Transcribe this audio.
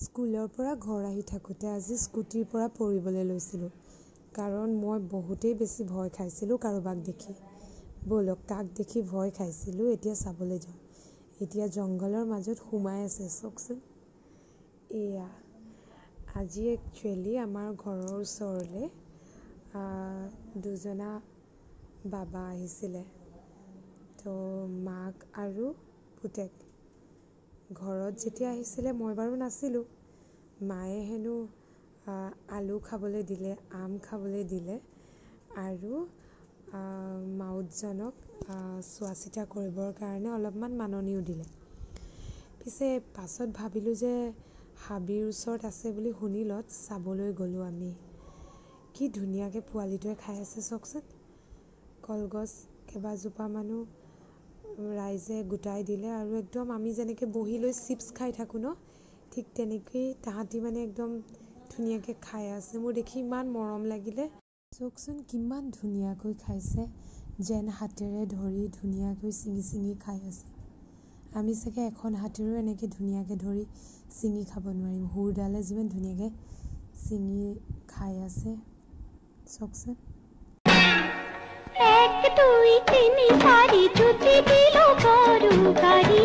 স্কুলৰ পৰা ঘৰ আহি থাকোঁতে আজি স্কুটিৰ পৰা পৰিবলৈ লৈছিলোঁ কাৰণ মই বহুতেই বেছি ভয় খাইছিলোঁ কাৰোবাক দেখি। ব'লক কাক দেখি ভয় খাইছিলোঁ এতিয়া চাবলৈ যাওঁ। এতিয়া জংঘলৰ মাজত সোমাই আছে চাওকচোন। এয়া আজি একচুৱেলি আমাৰ ঘৰৰ ওচৰলৈ দুজনা বাবা আহিছিলে। তো মাক আৰু পুতেক ঘৰত যেতিয়া আহিছিলে মই বাৰু নাছিলোঁ। মায়ে হেনো আলু খাবলৈ দিলে, আম খাবলৈ দিলে আৰু মাউতজনক চোৱা চিতা কৰিবৰ কাৰণে অলপমান মাননিও দিলে। পিছে পাছত ভাবিলোঁ যে হাবিৰ ওচৰত আছে বুলি শুনিলত চাবলৈ গ'লোঁ আমি। কি ধুনীয়াকৈ পোৱালিটোৱে খাই আছে চাওকচোন। কলগছ কেইবাজোপামানো ৰাইজে গোটাই দিলে আৰু একদম আমি যেনেকৈ বহি লৈ চিপছ খাই থাকোঁ ন, ঠিক তেনেকৈয়ে তাহাঁতি মানে একদম ধুনীয়াকৈ খাই আছে। মোৰ দেখি ইমান মৰম লাগিলে। চাওকচোন কিমান ধুনীয়াকৈ খাইছে, যেন হাতেৰে ধৰি ধুনীয়াকৈ ছিঙি ছিঙি খাই আছে। আমি চাগে এখন হাতেৰেও এনেকৈ ধুনীয়াকৈ ধৰি ছিঙি খাব নোৱাৰিম। সুৰডালে যিমান ধুনীয়াকৈ ছিঙি খাই আছে চাওকচোন। 1 2 3 4 জুতি দিল গৰু গাড়ী